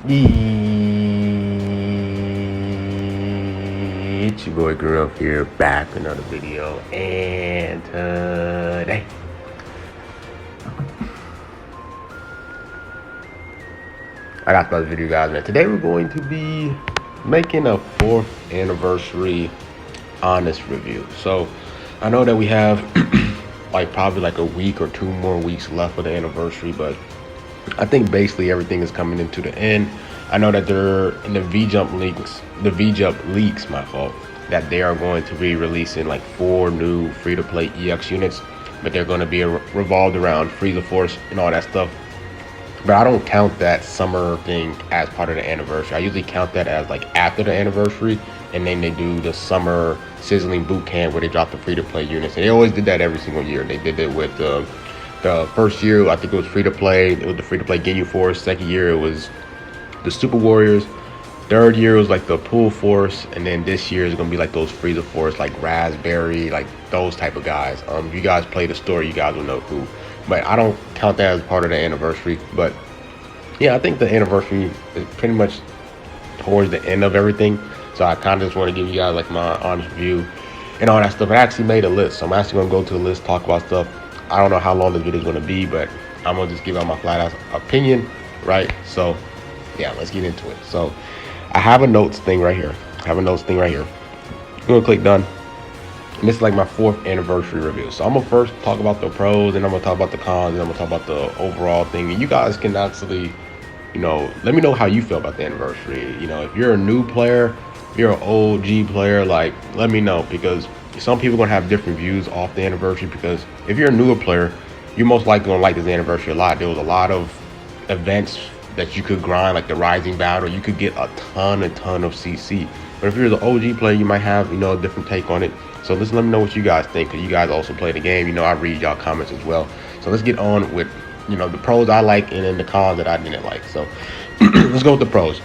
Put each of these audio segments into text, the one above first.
It's your boy Girl here, back with another video, and today I got another video, guys. Man, today we're going to be making a 4th anniversary honest review. So I know that we have probably like a week or 2 more weeks left of the anniversary, but I think basically everything is coming into the end. I know that they're in the VJump leaks, my fault, that they are going to be releasing like 4 new free-to-play EX units, but they're going to be revolved around Freezer Force and all that stuff. But I don't count that summer thing as part of the anniversary. I usually count that as like after the anniversary, and then they do the summer sizzling boot camp where they drop the free-to-play units. And they always did that every single year. They did it with the first year, I think it was free-to-play. It was the free-to-play Ginyu Force. Second year, it was the Super Warriors. Third year was like the Pool Force, and then this year is gonna be like those Freezer Force, like Raspberry, like those type of guys. If you guys play the story, you guys will know who. But I don't count that as part of the anniversary. But yeah, I think the anniversary is pretty much towards the end of everything. So I kind of just want to give you guys like my honest view and all that stuff. I actually made a list, so I'm actually gonna go to the list, talk about stuff. I don't know how long this video is gonna be, but I'm gonna just give out my flat out opinion, right? So yeah, let's get into it. So I have a notes thing right here. I'm gonna click done. And this is like my 4th anniversary review. So I'm gonna first talk about the pros, and I'm gonna talk about the cons, and I'm gonna talk about the overall thing. And you guys can actually, let me know how you feel about the anniversary. If you're a new player, if you're an OG player, like, let me know, because some people are gonna have different views off the anniversary. Because if you're a newer player, you're most likely gonna like this anniversary a lot. There was a lot of events that you could grind, like the Rising Battle. You could get a ton of CC. But if you're the OG player, you might have a different take on it. So let me know what you guys think, because you guys also play the game. I read y'all comments as well. So let's get on with the pros I like, and then the cons that I didn't like. So let's go with the pros.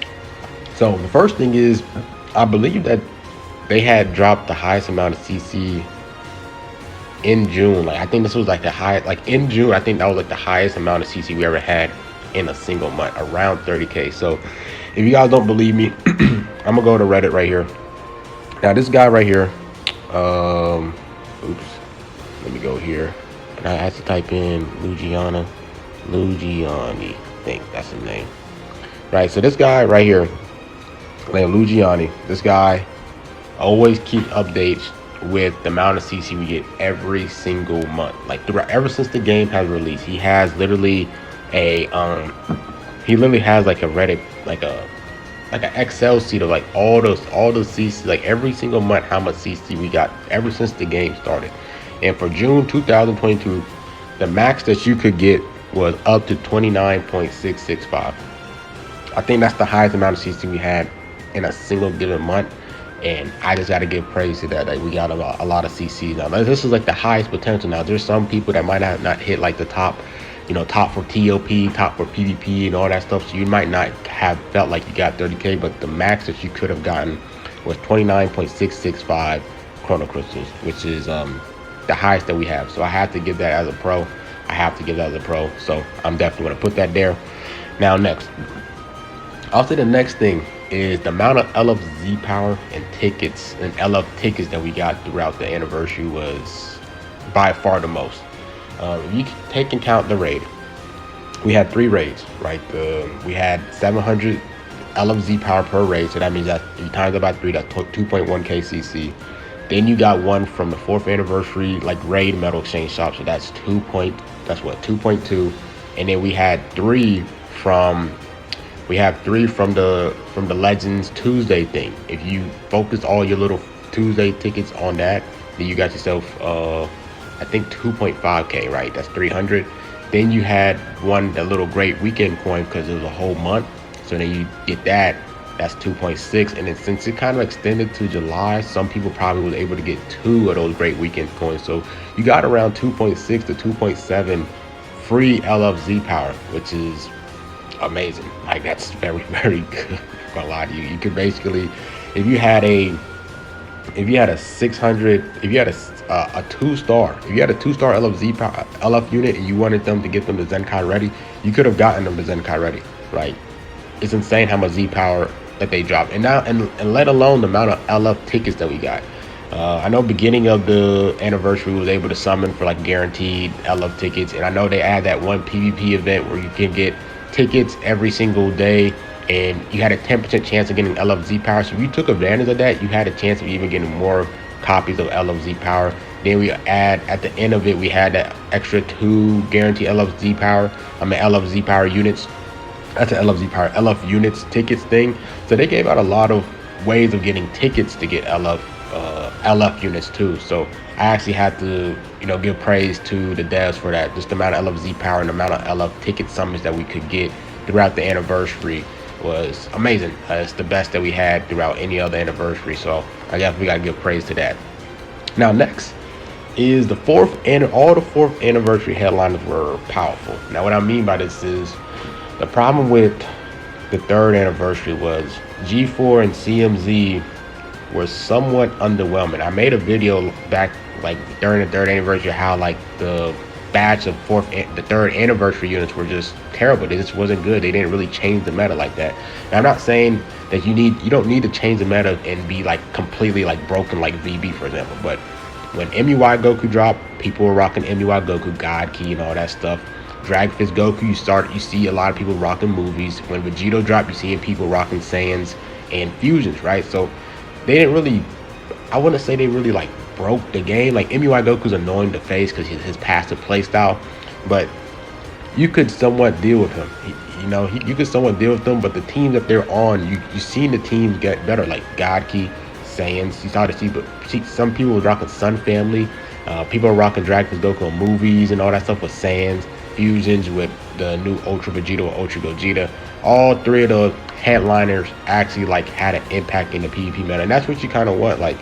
So the first thing is, I believe that they had dropped the highest amount of CC in June. Like, I think this was like the highest, like in June, I think that was like the highest amount of CC we ever had in a single month, around 30k. So if you guys don't believe me, I'm gonna go to Reddit right here. Now this guy right here, oops, let me go here, and I have to type in Lugiani, I think that's his name, right? So this guy right here, named Lugiani, this guy always keeps updates with the amount of CC we get every single month. Like ever since the game has released, he has literally a he literally has like a Reddit, like an Excel sheet of like all the CC, like every single month, how much CC we got ever since the game started. And for June 2022, the max that you could get was up to 29.665. I think that's the highest amount of CC we had in a single given month. And I just got to give praise to that. Like, we got a lot of CC now. This is like the highest potential. Now there's some people that might not hit like the top, top for TOP, top for PvP and all that stuff. So you might not have felt like you got 30k, but the max that you could have gotten was 29.665 chrono crystals, which is the highest that we have. So I have to give that as a pro. So I'm definitely going to put that there. Now next, I'll say the next thing is the amount of LFZ power and tickets and LF tickets that we got throughout the anniversary was by far the most. If you take into account the raid, we had 3 raids, right? We had 700 LFZ power per raid, so that means that if you times it by 3, that's 2.1k CC. Then you got one from the 4th anniversary, like raid metal exchange shop, so that's 2.2. And then we had 3 from the Legends Tuesday thing. If you focus all your little Tuesday tickets on that, then you got yourself I think 2.5k, right? That's 300. Then you had the little great weekend coin, because it was a whole month. So then you get that, that's 2.6. And then since it kind of extended to July, some people probably was able to get 2 of those great weekend coins. So you got around 2.6 to 2.7 free LFZ power, which is amazing. Like, that's very good. For a lot of you, you could basically, if you had a 600, if you had a 2-star, if you had a 2-star LF unit and you wanted them to get them to Zenkai ready, you could have gotten them to Zenkai ready, right? it's insane how much Z power that they dropped, and now and let alone the amount of LF tickets that we got. I know beginning of the anniversary we was able to summon for like guaranteed LF tickets, and I know they add that one PvP event where you can get tickets every single day, and you had a 10% chance of getting LF Z power. So if you took advantage of that, you had a chance of even getting more copies of LF Z power. Then we add at the end of it, we had that extra 2 guaranteed LF Z power. LF Z power units. That's an LF Z power, LF units tickets thing. So they gave out a lot of ways of getting tickets to get LF units too. So I actually had to, give praise to the devs for that. Just the amount of LF Z power and the amount of LF ticket summons that we could get throughout the anniversary was amazing. It's the best that we had throughout any other anniversary. So I guess we gotta give praise to that. Now next is the all the fourth anniversary headliners were powerful. Now what I mean by this is the problem with the third anniversary was G4 and CMZ were somewhat underwhelming. I made a video back like during the third anniversary how like the batch of the third anniversary units were just terrible. They just wasn't good. They didn't really change the meta like that. Now, I'm not saying that you don't need to change the meta and be like completely like broken like VB for example, but when MUI Goku dropped, people were rocking MUI Goku, God Key and all that stuff. Drag Fist Goku, you see a lot of people rocking movies. When Vegeta dropped, you seeing people rocking Saiyans and fusions, right? So they didn't really, I wouldn't say they really like broke the game. Like MUI Goku's annoying to face because his passive playstyle, but you could somewhat deal with him. You could somewhat deal with them, but the teams that they're on, you seen the teams get better, like God Key, Saiyans. You started to see some people were rocking Sun Family. People are rocking Drag Fist Goku on movies and all that stuff with Saiyans. Fusions with the new Ultra Vegeta or Ultra Gogeta. All three of the headliners actually like had an impact in the PvP meta, and that's what you kind of want. Like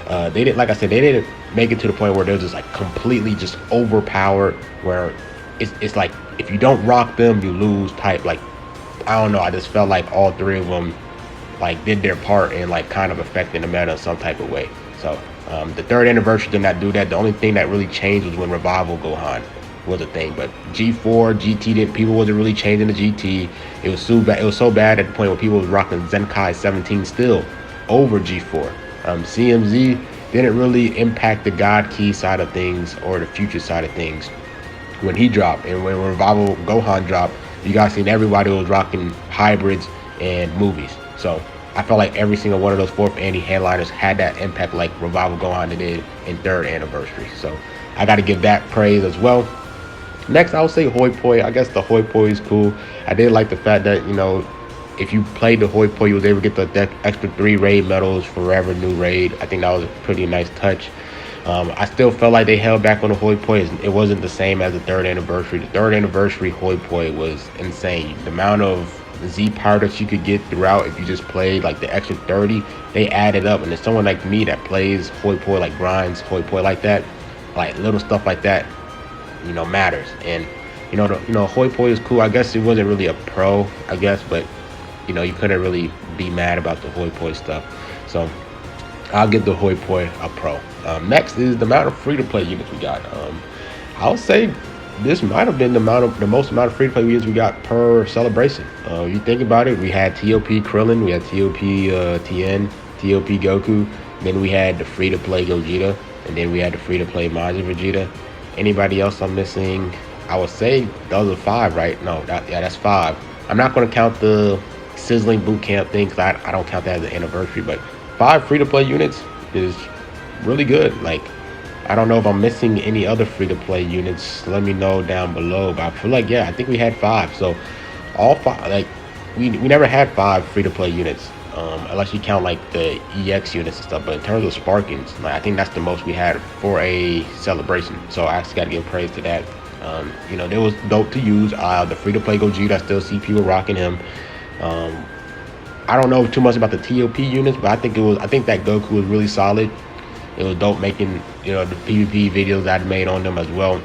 they didn't, like I said, they didn't make it to the point where they're just like completely just overpowered, where it's like if you don't rock them you lose type. Like I don't know, I just felt like all three of them like did their part and like kind of affecting the meta in some type of way. So the third anniversary did not do that. The only thing that really changed was when Revival Gohan was a thing, but G4, GT didn't. People wasn't really changing the GT. It was so bad. It was so bad at the point where people was rocking Zenkai 17 still over G4. CMZ didn't really impact the God Key side of things or the future side of things when he dropped, and when Revival Gohan dropped, you guys seen everybody was rocking hybrids and movies. So I felt like every single one of those fourth annie headliners had that impact like Revival Gohan did in third anniversary. So I got to give that praise as well. Next, I would say Hoi Poi. I guess the Hoi Poi is cool. I did like the fact that, if you played the Hoi Poi, you was able to get the extra 3 raid medals forever new raid. I think that was a pretty nice touch. I still felt like they held back on the Hoi Poi. It wasn't the same as the third anniversary. The third anniversary Hoi Poi was insane. The amount of Z power that you could get throughout if you just played like the extra 30, they added up. And there's someone like me that plays Hoi Poi, like grinds Hoi Poi like that, like little stuff like that, matters. And Hoi Poi is cool. I guess it wasn't really a pro, I guess, but you couldn't really be mad about the Hoi Poi stuff. So I'll give the Hoi Poi a pro. Next is the amount of free-to-play units we got. I would say this might have been the most amount of free-to-play units we got per celebration. You think about it, we had TOP Krillin, we had TOP Tien, TOP Goku, then we had the free-to-play Gogeta, and then we had the free-to-play Majin Vegeta. Anybody else I'm missing? I would say those are 5, right? No, that's 5. I'm not going to count the Sizzling Boot Camp thing because I don't count that as an anniversary, but 5 free-to-play units is really good. Like, I don't know if I'm missing any other free-to-play units. Let me know down below, but I feel like, yeah, I think we had 5. So all 5, like, we never had 5 free-to-play units, unless you count like the EX units and stuff. But in terms of Sparkings, like, I think that's the most we had for a celebration. So I actually got to give praise to that. It was dope to use. The free-to-play Gogeta, I still see people rocking him. I don't know too much about the TOP units, but I think that Goku was really solid. It was dope making, the PvP videos I'd made on them as well.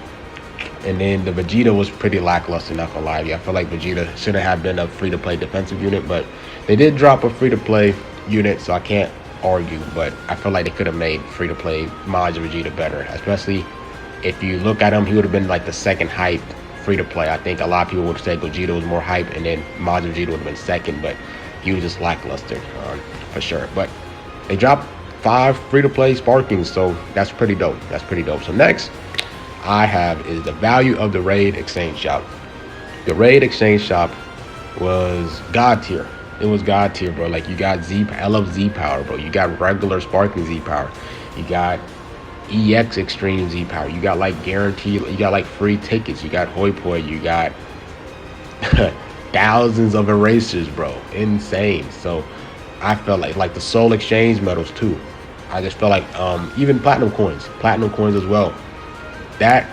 And then the Vegeta was pretty lackluster, not gonna lie to you. I feel like Vegeta shouldn't have been a free-to-play defensive unit, but they did drop a free-to-play unit, so I can't argue. But I feel like they could have made free-to-play Majin Vegeta better, especially if you look at him, he would have been like the second hyped free to play. I think a lot of people would say Gogeta was more hype, and then Majin Vegeta would have been second, but he was just lackluster for sure. But they dropped 5 free to play Sparkings, so that's pretty dope. That's pretty dope. So next I have is the value of the raid exchange shop. The raid exchange shop was god tier. It was god tier, bro. Like, you got LF Z power, bro. You got regular Sparking Z power. You got EX Extreme Z power. You got like guaranteed. You got like free tickets. You got Hoi Poi. You got thousands of erasers, bro. Insane. So I felt like the soul exchange medals too. I just felt like even platinum coins as well. That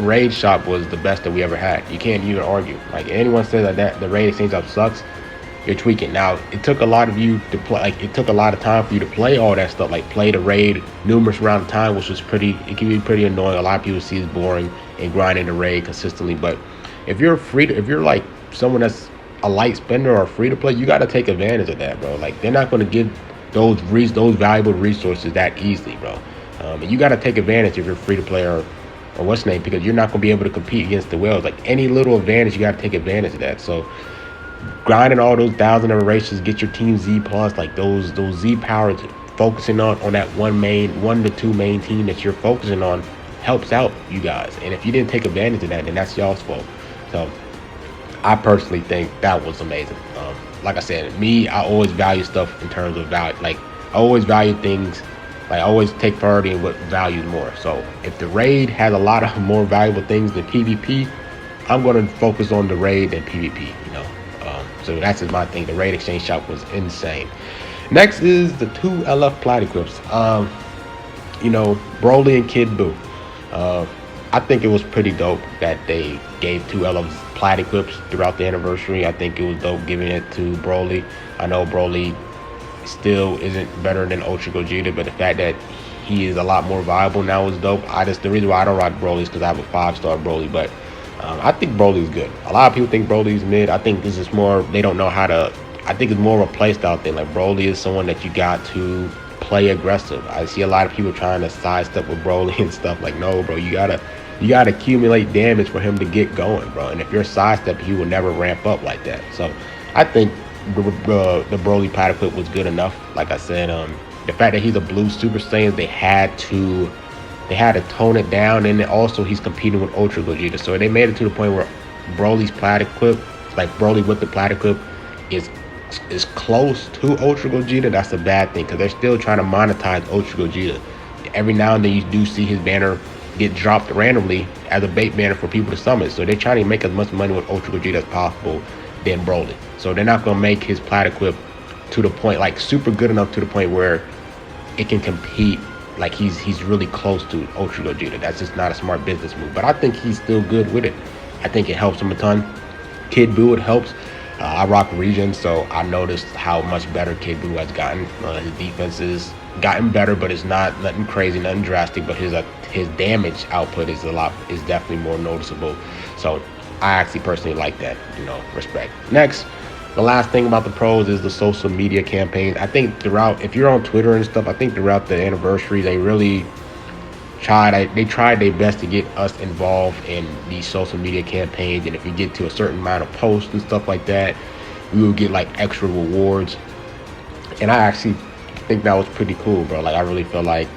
raid shop was the best that we ever had. You can't even argue. Like, anyone says that the raid exchange shop sucks, you're tweaking. Now, it took a lot of you to play. Like, it took a lot of time for you to play all that stuff. Like, play the raid numerous rounds of time, which was it can be pretty annoying. A lot of people see it's boring and grinding the raid consistently. But if you're like someone that's a light spender or free to play, you got to take advantage of that, bro. Like, they're not going to give those valuable resources that easily, bro. And you got to take advantage if you're free to play or what's name, because you're not going to be able to compete against the whales. Like, any little advantage, you got to take advantage of that. So grinding all those 1,000 erasures, get your team Z plus, like those Z powers, focusing on that 1 to 2 main team that you're focusing on helps out you guys. And if you didn't take advantage of that, then that's y'all's fault. So I personally think that was amazing. Like I said, I always value stuff in terms of value. Like, I always value things. Like, I always take priority in what values more. So if the raid has a lot of more valuable things than PvP, I'm going to focus on the raid than PvP, you know. So that's just my thing. The raid exchange shop was insane. Next is the 2 LF plat equips. You know, Broly and Kid Buu. I think it was pretty dope that they gave 2 LF plat equips throughout the anniversary. I think it was dope giving it to Broly. I know Broly still isn't better than Ultra Gogeta, but the fact that he is a lot more viable now is dope. The reason why I don't rock Broly is because I have a 5-star Broly, but I think Broly's good. A lot of people think Broly's mid. I think this is more, they don't know how to, I think it's more of a playstyle thing. Like, Broly is someone that you got to play aggressive. I see a lot of people trying to sidestep with Broly and stuff. Like, no, bro, you gotta accumulate damage for him to get going, bro. And if you're sidestepping, he will never ramp up like that. So I think the Broly plat equip was good enough. Like I said, the fact that he's a blue Super Saiyan, they had to tone it down, and also he's competing with Ultra Gogeta. So they made it to the point where Broly's plat equip, like Broly with the plat equip, is close to Ultra Gogeta. That's a bad thing, because they're still trying to monetize Ultra Gogeta. Every now and then you do see his banner get dropped randomly as a bait banner for people to summon. So they're trying to make as much money with Ultra Gogeta as possible than Broly. So they're not gonna make his plat equip to the point, like, super good enough to the point where it can compete. Like, he's really close to Ultra Gogeta. That's just not a smart business move. But I think he's still good with it. I think it helps him a ton. Kid Buu, it helps. I rock Regen, so I noticed how much better Kid Buu has gotten. His defense has gotten better, but it's not nothing crazy, nothing drastic. But his damage output is definitely more noticeable. So I actually personally like that. You know, respect. Next, the last thing about the pros is the social media campaigns. I think throughout, if you're on Twitter and stuff, I think throughout the anniversary, they really tried their best to get us involved in these social media campaigns. And if you get to a certain amount of posts and stuff like that, we will get like extra rewards. And I actually think that was pretty cool, bro. Like, I really feel like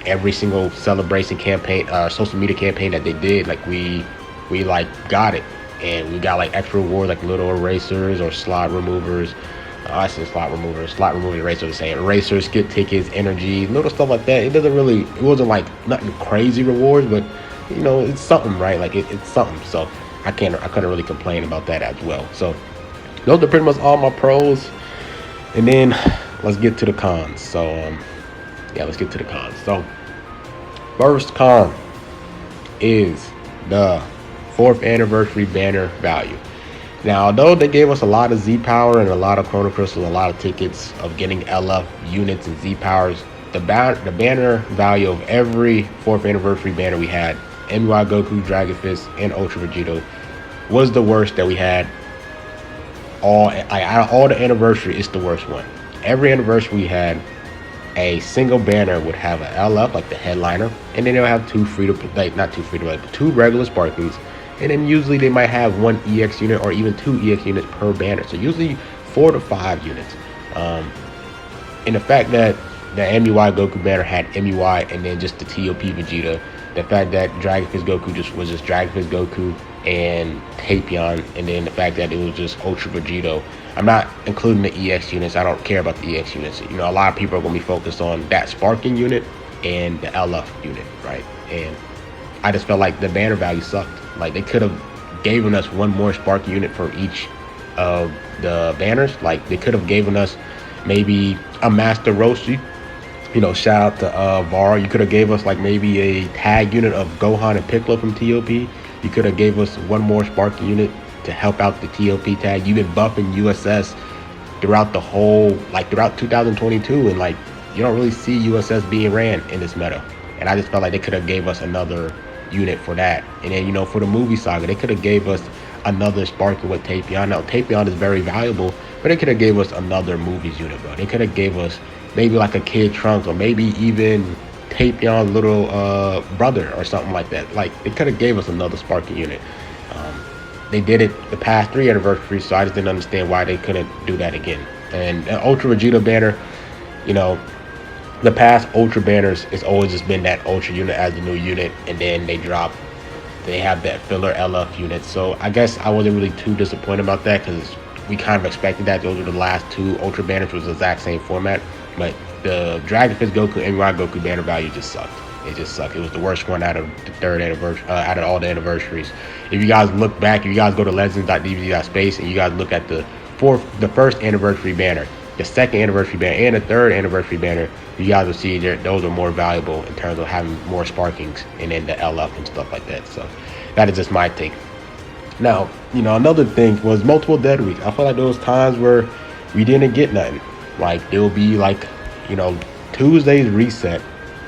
every single celebration campaign, social media campaign that they did, like, we like got it. And we got like extra rewards, like little erasers or slot removers. I said slot removers, erasers, the same. Erasers, skip tickets, energy, little stuff like that. It wasn't like nothing crazy rewards, but you know, it's something, right? Like, it's something. So I couldn't really complain about that as well. So those are pretty much all my pros. And then let's get to the cons. So yeah, let's get to the cons. So first con is the 4th anniversary banner value. Now, although they gave us a lot of Z power and a lot of Chrono Crystals, a lot of tickets of getting LF units and Z powers, the banner value of every 4th anniversary banner we had, MUI Goku, Dragon Fist, and Ultra Vegeta, was the worst that we had. Out of all the anniversary, it's the worst one. Every anniversary we had, a single banner would have an LF, like the headliner, and then they'll have 2 regular Sparkings, and then usually they might have 1 EX unit or even 2 EX units per banner. So usually 4 to 5 units. And the fact that the MUI Goku banner had MUI and then just the TOP Vegeta, the fact that Dragon Fist Goku was just Dragon Fist Goku and Tapion, and then the fact that it was just Ultra Vegito. I'm not including the EX units. I don't care about the EX units. You know, a lot of people are going to be focused on that Sparking unit and the LF unit, right? And I just felt like the banner value sucked. Like, they could have given us 1 more Sparking unit for each of the banners. Like, they could have given us maybe a Master Roshi. You know, shout out to Vara. You could have gave us like maybe a tag unit of Gohan and Piccolo from TOP. You could have gave us 1 more Sparking unit to help out the TOP tag. You've been buffing USS throughout the whole, like throughout 2022, and like you don't really see USS being ran in this meta. And I just felt like they could have gave us another unit for that. And then, you know, for the movie saga, they could have gave us another Sparking with Tapion. Now Tapion is very valuable, but they could have gave us another movies unit, bro. They could have gave us maybe like a Kid Trunks, or maybe even Tapion's little brother or something like that. Like, they could have gave us another Sparking unit. They did it the past 3 anniversaries, so I just didn't understand why they couldn't do that again. And Ultra Vegeta banner, you know, the past Ultra banners, it's always just been that Ultra unit as the new unit, and then they have that filler LF unit. So I guess I wasn't really too disappointed about that, because we kind of expected that. Those were the last 2 Ultra banners, was the exact same format. But the Dragon Fist Goku and MUI Goku banner value just sucked. It just sucked. It was the worst one out of the 3rd anniversary, out of all the anniversaries. If you guys look back, if you guys go to legends.dvd.space and you guys look at the 1st anniversary banner, the 2nd anniversary banner, and the 3rd anniversary banner, you guys will see those are more valuable in terms of having more Sparkings and then the LF and stuff like that. So that is just my take. Now, you know, another thing was multiple dead weeks. I feel like there was times where we didn't get nothing. Like, there'll be like, you know, Tuesday's reset.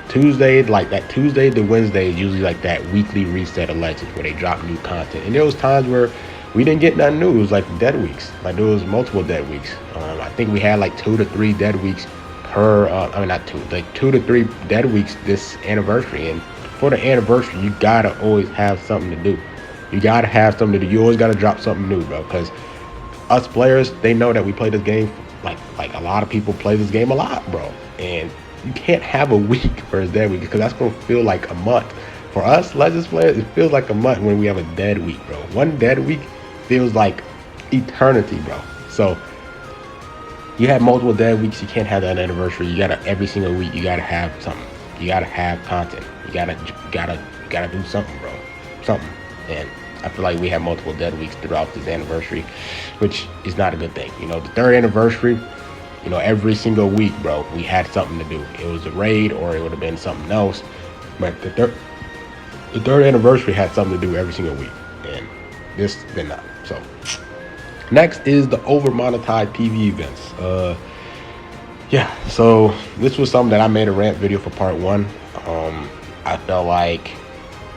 Tuesday, like that Tuesday to Wednesday is usually like that weekly reset of Legends where they drop new content. And there was times where we didn't get nothing new. It was like dead weeks. Like, there was multiple dead weeks. I think we had like 2 to 3 dead weeks per, not 2, like 2 to 3 dead weeks this anniversary. And for the anniversary, you gotta always have something to do. You gotta have something to do. You always gotta drop something new, bro. Because us players, they know that we play this game. Like a lot of people play this game a lot, bro. And you can't have a week for a dead week, because that's gonna feel like a month. For us Legends players, it feels like a month when we have a dead week, bro. 1 dead week feels like eternity, bro. So you have multiple dead weeks. You can't have that anniversary. You gotta, every single week, you gotta have something. You gotta have content. You gotta do something, bro. Something. And I feel like we have multiple dead weeks throughout this anniversary, which is not a good thing. You know, the 3rd anniversary, you know, every single week, bro, we had something to do. It was a raid, or it would have been something else. But the 3rd anniversary had something to do every single week, and this did not. So next is the over monetized PV events. Yeah, so this was something that I made a rant video for part 1. I felt like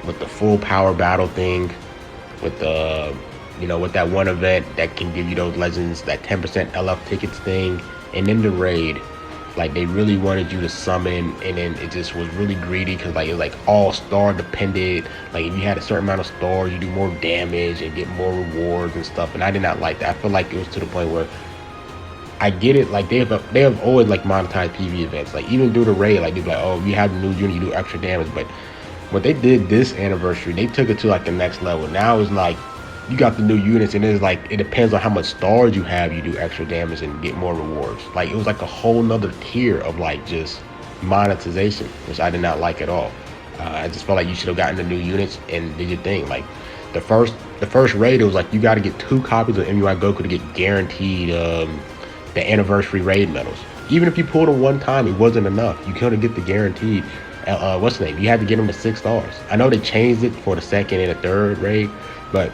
with the full power battle thing, with the, you know, with that one event that can give you those legends, that 10% LF tickets thing, and then the raid, like, they really wanted you to summon, and then it just was really greedy, because like, it was like all star dependent. Like, if you had a certain amount of stars, you do more damage and get more rewards and stuff, and I did not like that. I feel like it was to the point where, I get it, like, they have always like monetized PV events. Like, even through the raid, like, they'd be like, oh, you have the new unit, you do extra damage. But what they did this anniversary, they took it to like the next level. Now it's like, you got the new units, and it's like, it depends on how much stars you have, you do extra damage and get more rewards. Like, it was like a whole nother tier of like just monetization, which I did not like at all. I just felt like you should have gotten the new units and did your thing. Like, the first raid, it was like, you got to get 2 copies of MUI Goku to get guaranteed the anniversary raid medals. Even if you pulled them 1 time, it wasn't enough. You couldn't get the guaranteed what's the name, you had to get them to 6 stars. I know they changed it for the 2nd and the 3rd raid, but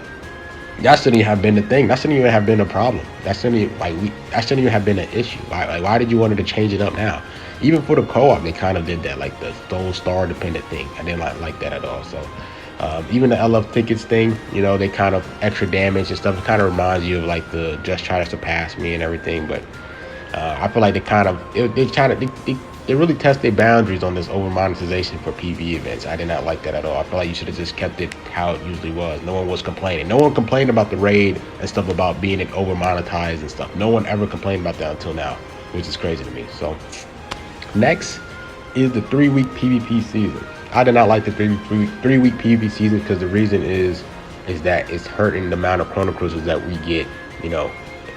that shouldn't even have been the thing. That shouldn't even have been a problem. That shouldn't even have been an issue. Why did you want to change it up now? Even for the co-op, they kind of did that, like the whole star dependent thing. I didn't like that at all. So even the LF tickets thing, you know, they kind of extra damage and stuff. It kind of reminds you of like the just try to surpass me and everything. But I feel like they they really test their boundaries on this over monetization for PvE events. I did not like that at all. I feel like you should have just kept it how it usually was. No one was complaining. No one complained about the raid and stuff about being it over monetized and stuff. No one ever complained about that until now, which is crazy to me. So next is the 3-week PvP season. I did not like the three-week PvP season because the reason is that it's hurting the amount of Chrono Cruisers that we get. You know,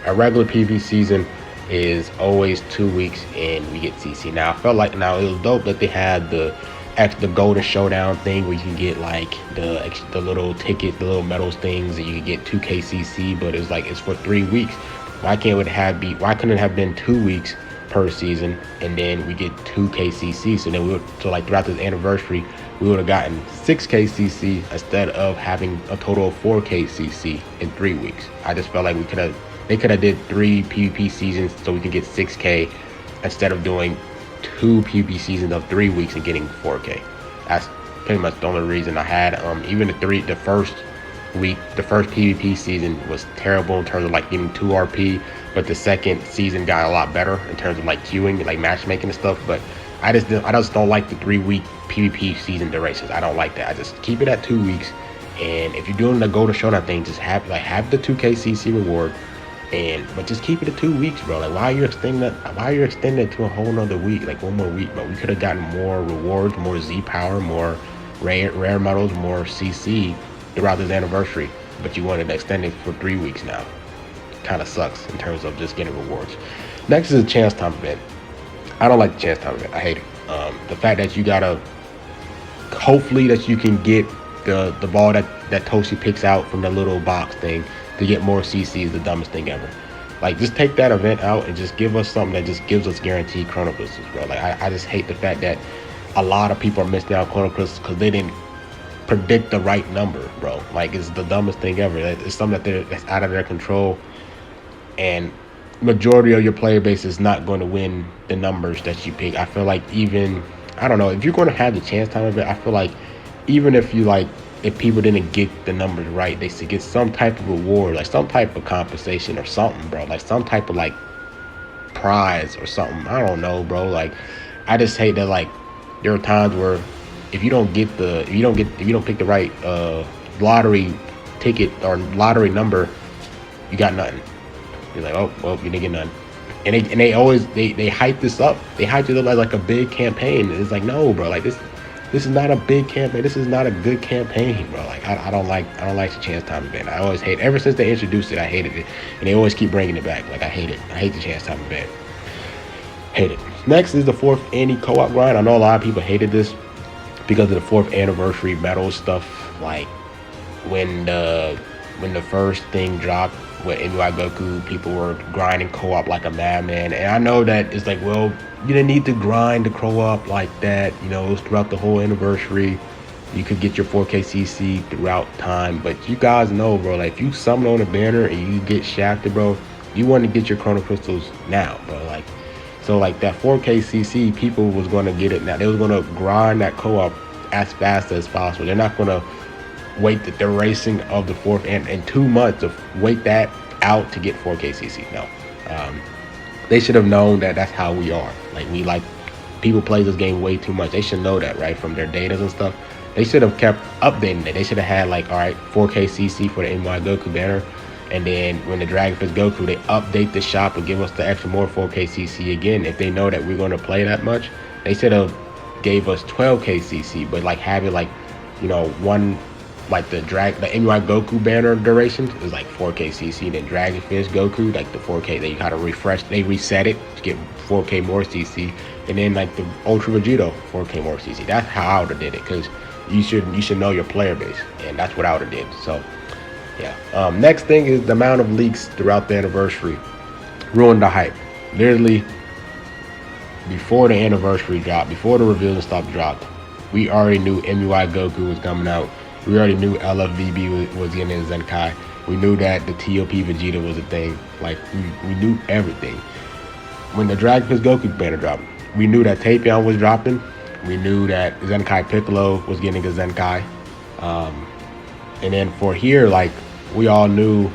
a regular PvP season is always 2 weeks and we get CC. Now I felt like now it was dope that they had the golden showdown thing where you can get like the little ticket, the little medals things, and you can get 2k CC, but it's like it's for 3 weeks. Why couldn't it have been 2 weeks per season and then we get 2k CC? So then like throughout this anniversary we would have gotten 6k CC instead of having a total of 4k CC in 3 weeks. I just felt like they could have did 3 PvP seasons so we can get 6k instead of doing 2 PvP seasons of 3 weeks and getting 4k. That's pretty much the only reason I had. Even the first PvP season was terrible in terms of like getting 2 RP, but the second season got a lot better in terms of like queuing, like matchmaking and stuff. But I just don't like the 3-week PvP season durations. I don't like that. I just keep it at 2 weeks. And if you're doing the golden showdown thing, just have the 2k CC reward. But just keep it at 2 weeks, bro. Like, why are you extending it to a whole nother week, like 1 more week? But we could have gotten more rewards, more Z power, more rare medals, more CC throughout this anniversary. But you wanted to extend it for 3 weeks now. Kind of sucks in terms of just getting rewards. Next is a chance time event. I don't like the chance time event. I hate it. The fact that you gotta, hopefully that you can get the ball that Toshi picks out from the little box thing to get more CC is the dumbest thing ever. Like, just take that event out and just give us something that just gives us guaranteed Chrono Crystals, bro. Like, I just hate the fact that a lot of people are missing out on Chrono Crystals because they didn't predict the right number, bro. Like, it's the dumbest thing ever. It's something that's out of their control, and majority of your player base is not going to win the numbers that you pick. I feel like even, I don't know, if you're going to have the chance time event, I feel like even if people didn't get the numbers right, they should get some type of reward, like some type of compensation or something, bro. Like some type of like prize or something. I don't know, bro. Like, I just hate that, like, there are times where if you don't pick the right lottery ticket or lottery number, you got nothing. You're like, oh well, you didn't get none. And they always hype this up. They hype it up as like a big campaign. And it's like, no, bro. Like, this is not a big campaign. This is not a good campaign, bro. Like, I don't like the chance time event. I always hate it. Ever since they introduced it, I hated it, and they always keep bringing it back. Like, I hate it. I hate the chance time event. Hate it. Next is the 4th annie co-op grind. I know a lot of people hated this because of the 4th anniversary medal stuff. Like, when the first thing dropped with MUI Goku, people were grinding co-op like a madman. And I know that it's like, well, you didn't need to grind the co-op like that. You know, it was throughout the whole anniversary. You could get your 4K CC throughout time. But you guys know, bro, like, if you summon on a banner and you get shafted, bro, you want to get your Chrono Crystals now, bro. Like, so like that 4K CC, people was going to get it now. They was going to grind that co-op as fast as possible. They're not going to wait the racing of the 4th and in 2 months to wait that out to get 4K CC. No, they should have known that that's how we are. Like, people play this game way too much. They should know that, right, from their datas and stuff. They should have kept updating it. They should have had, like, all right, 4K CC for the MY Goku banner, and then when the Dragon Fist Goku, they update the shop and give us the extra more 4K CC again. If they know that we're going to play that much, they should have gave us 12K CC, but like have it like, you know, one, like the MUI Goku banner duration is like 4K CC, then Dragon Fist Goku, like the 4K, they gotta refresh, they reset it to get 4K more CC, and then like the Ultra Vegeta 4K more CC. That's how I would've did it, because you should know your player base, and that's what I would've did. So yeah. Next thing is the amount of leaks throughout the anniversary ruined the hype. Literally, before the anniversary dropped, before the reveals and stuff dropped, we already knew MUI Goku was coming out. We already knew LFVB was getting in Zenkai. We knew that the TOP Vegeta was a thing. Like, we knew everything. When the Dragon Fist Goku banner dropped, we knew that Tapion was dropping. We knew that Zenkai Piccolo was getting a Zenkai. And then for here, like, we all knew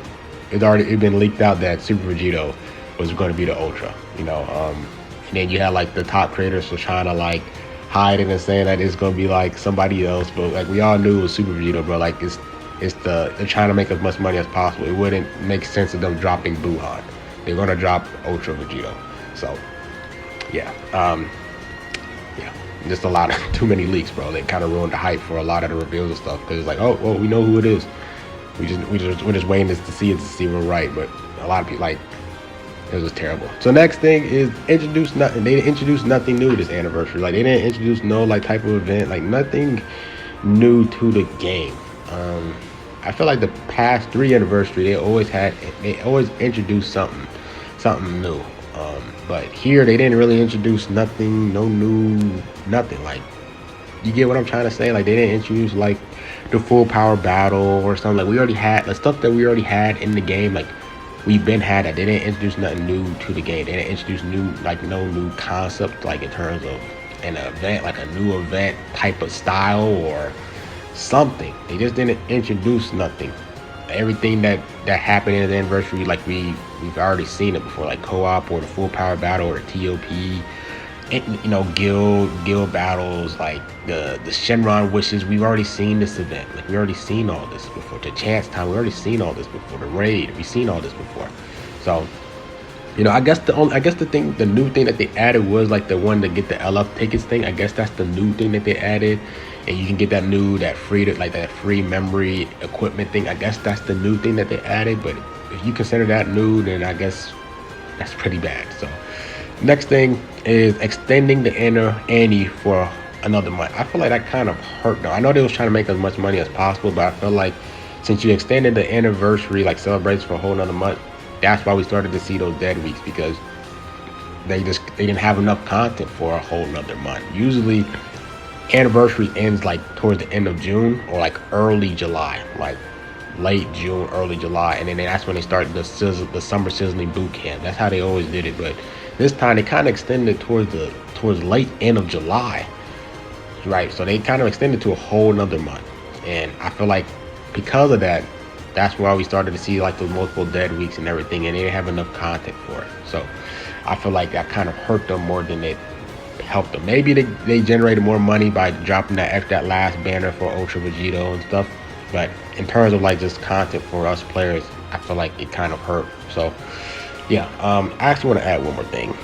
it'd been leaked out that Super Vegito was going to be the Ultra, you know. and then you have like the top creators for trying to like hide it and saying that it's gonna be like somebody else, but like we all knew it was Super Vegeta, bro. Like they're trying to make as much money as possible. It wouldn't make sense of them dropping Buhan. They're gonna drop Ultra Vegeta. So yeah, yeah, just a lot of too many leaks, bro. They kind of ruined the hype for a lot of the reveals and stuff, because it's like, oh, well, we know who it is. We're just waiting to see we're right. But a lot of people, like, it was terrible. So next thing is introduce nothing. They didn't introduce nothing new this anniversary. Like, they didn't introduce no like type of event, like nothing new to the game. I feel like the past 3 anniversary they always introduced something new. But here they didn't really introduce nothing, no new nothing. Like, you get what I'm trying to say? Like, they didn't introduce like the full power battle or something. Like, we already had the stuff that we already had in the game. Like, we've been had that. They didn't introduce nothing new to the game. They didn't introduce no new concept, like in terms of an event, like a new event type of style or something. They just didn't introduce nothing. Everything that happened in the anniversary, like we've already seen it before, like co-op or the full power battle or the TOP, and, you know, guild battles, like the Shenron wishes. We've already seen this event. Like, we already seen all this before. The chance time, we already seen all this before. The raid, we've seen all this before. So, you know, I guess the new thing that they added was like the one to get the LF tickets thing. I guess that's the new thing that they added, and you can get that free memory equipment thing. I guess that's the new thing that they added. But if you consider that new, then I guess that's pretty bad. So next thing is extending the Annie for another month. I feel like that kind of hurt though. I know they was trying to make as much money as possible, but I feel like since you extended the anniversary, like celebrations, for a whole nother month, that's why we started to see those dead weeks, because they didn't have enough content for a whole nother month. Usually anniversary ends like towards the end of June or like early July, like late June, early July, and then that's when they started the summer sizzling boot camp. That's how they always did it, but this time they kind of extended towards late end of July, right? So they kind of extended to a whole nother month, and I feel like because of that, that's why we started to see like those multiple dead weeks and everything, and they didn't have enough content for it. So I feel like that kind of hurt them more than it helped them. Maybe they generated more money by dropping that last banner for Ultra Vegeta and stuff, but in terms of like just content for us players, I feel like it kind of hurt. So yeah, I actually want to add one more thing.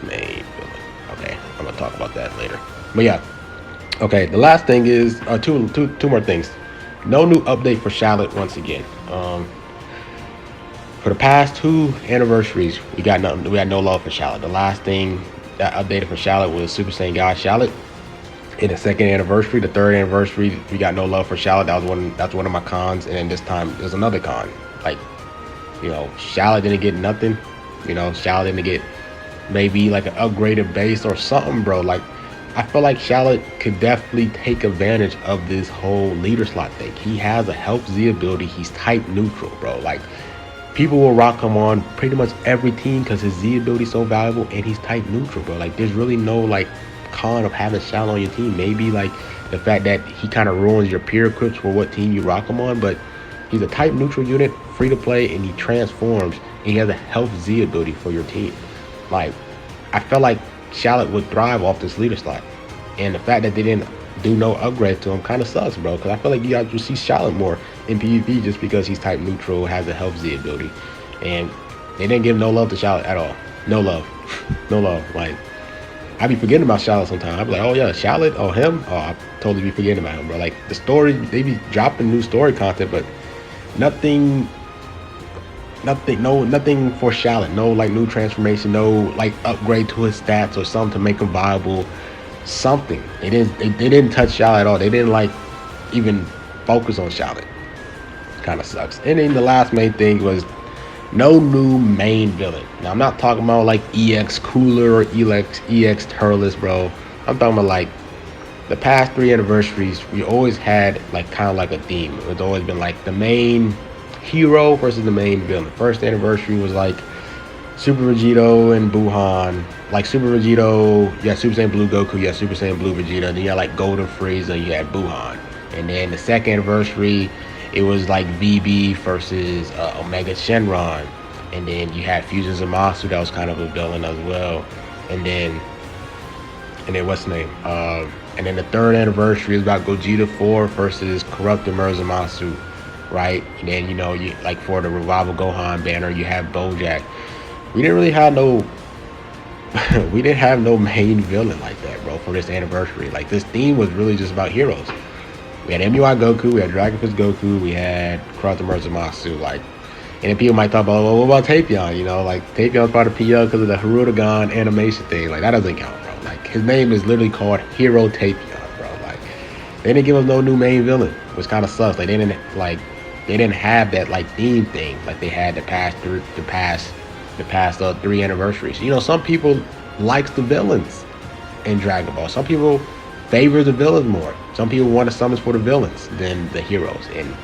Main villain. Okay, I'm gonna talk about that later. But yeah, okay. The last thing is two more things. No new update for Charlotte once again. For the past 2 anniversaries, we got nothing. We had no love for Charlotte. The last thing that updated for Charlotte was Super Saiyan God Charlotte. In the 2nd anniversary, the 3rd anniversary, we got no love for Charlotte. That's one of my cons. And then this time there's another con. Like, you know, Charlotte didn't get nothing. You know, Charlotte didn't get maybe like an upgraded base or something, bro. Like, I feel like Charlotte could definitely take advantage of this whole leader slot thing. He has a health Z ability. He's type neutral, bro. Like, people will rock him on pretty much every team because his Z ability is so valuable, and he's type neutral, bro. Like, there's really no like con of having Charlotte on your team. Maybe like the fact that he kind of ruins your peer equips for what team you rock him on, but he's a type neutral unit, free to play, and he transforms, and he has a health Z ability for your team. Like, I felt like Charlotte would thrive off this leader slot, and the fact that they didn't do no upgrade to him kind of sucks, bro, because I feel like you guys will see Charlotte more in PvP just because he's type neutral, has a health Z ability, and they didn't give no love to Charlotte at all. No love. No love. Like, I be forgetting about Charlotte sometimes. I be like, oh yeah, Charlotte, oh him, oh, I totally be forgetting about him, bro. Like, the story, they be dropping new story content, but nothing for Charlotte. No like new transformation, no like upgrade to his stats or something to make him viable. Something. They didn't touch Charlotte at all. They didn't like even focus on Charlotte. Kind of sucks. And then the last main thing was no new main villain. Now, I'm not talking about like EX Cooler or EX Turles, bro. I'm talking about like the past 3 anniversaries, we always had like kind of like a theme. It's always been like the main hero versus the main villain. The first anniversary was like Super Vegeta and Buhan. Like Super Vegeta, you had Super Saiyan Blue Goku, you had Super Saiyan Blue Vegeta, then you had like Golden Frieza, you had Buhan. And then the 2nd anniversary, it was like VB versus Omega Shenron. and then you had Fusion Zamasu that was kind of a villain as well, and then what's the name? And then the third anniversary is about Gogeta 4 versus Corrupted Zamasu, right? And then you like for the Revival Gohan banner, you have Bojack. We didn't really have no we didn't have no main villain like that, bro, for this anniversary. Like, this theme was really just about heroes. We had MUI Goku, we had Dragon Fist Goku, we had Corrupted Zamasu, like, and then people might talk about, well, what about Tapion? Like, Tapion's part of PL because of the Harudagon animation thing. Like, that doesn't count, bro. Like, his name is literally called Hero Tapion, bro. Like, they didn't give us no new main villain, which kind of sucks. Like, they didn't have that, like, theme thing like they had the past three anniversaries. Some people likes the villains in Dragon Ball. Some people favor the villains more. Some people want to summons for the villains than the heroes. And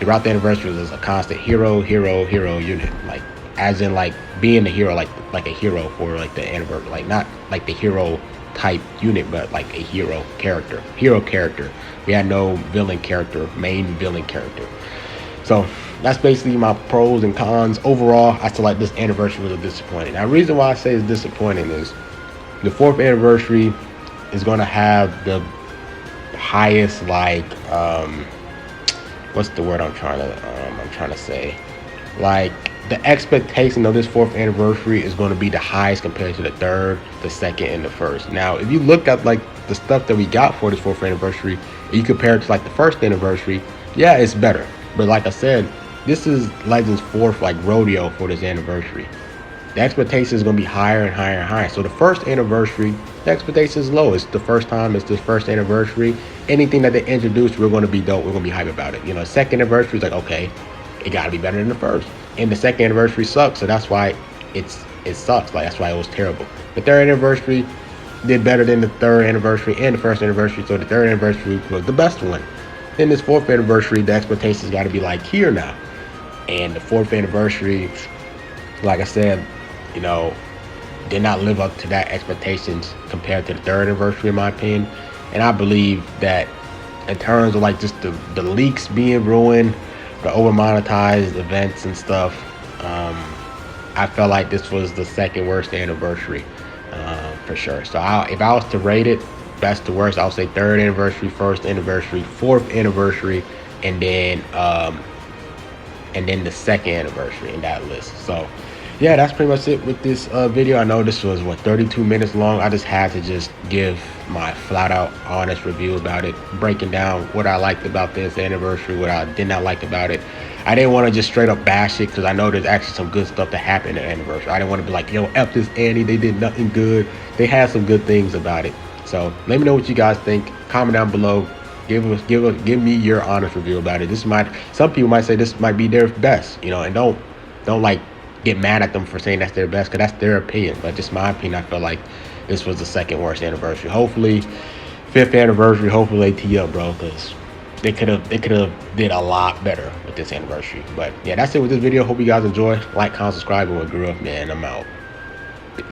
throughout the anniversaries, there's a constant hero unit. Like, as in, like, being the hero, like a hero for, like, the anniversary. Like, not like the hero type unit, but like a hero character. We had no villain character, main villain character. So that's basically my pros and cons. Overall, I feel like this anniversary was disappointing. Now, the reason why I say it's disappointing is the 4th anniversary is going to have the highest, like, what's the word I'm trying to say? Like, the expectation of this 4th anniversary is going to be the highest compared to the 3rd, the 2nd, and the 1st. Now, if you look at, like, the stuff that we got for this 4th anniversary, and you compare it to, like, the 1st anniversary, yeah, it's better. But like I said, this is Legends' 4th, like, rodeo for this anniversary. The expectation is going to be higher and higher and higher. So the 1st anniversary, the expectation is low. It's the first time. It's the 1st anniversary. Anything that they introduce, we're going to be dope. We're going to be hype about it. 2nd anniversary is like, okay, it got to be better than the 1st. And the 2nd anniversary sucks. So that's why it sucks. Like, that's why it was terrible. The 3rd anniversary did better than the 3rd anniversary and the 1st anniversary. So the 3rd anniversary was the best one. Then this 4th anniversary, the expectations got to be like here now. And the 4th anniversary, like I said, did not live up to that expectations compared to the 3rd anniversary, in my opinion. And I believe that in terms of, like, just the leaks being ruined, the over monetized events and stuff, I felt like this was the 2nd worst anniversary, for sure. So if I was to rate it best to worst, I would say 3rd anniversary, 1st anniversary, 4th anniversary, and then the 2nd anniversary in that list. So yeah, that's pretty much it with this video. I know this was 32 minutes long. I just had to just give my flat out honest review about it, breaking down what I liked about this anniversary, what I did not like about it. I didn't want to just straight up bash it because I know there's actually some good stuff that happened in the anniversary. I didn't want to be like, yo, F this Annie, they did nothing good. They had some good things about it. So let me know what you guys think. Comment down below. Give me your honest review about it. Some people might say this might be their best, and don't like get mad at them for saying that's their best, because that's their opinion. But just my opinion, I feel like this was the 2nd worst anniversary. Hopefully 5th anniversary, hopefully they tee up, bro, because they could have did a lot better with this anniversary. But yeah, that's it with this video. Hope you guys enjoy. Like, comment, subscribe, and we'll grow up, man. I'm out.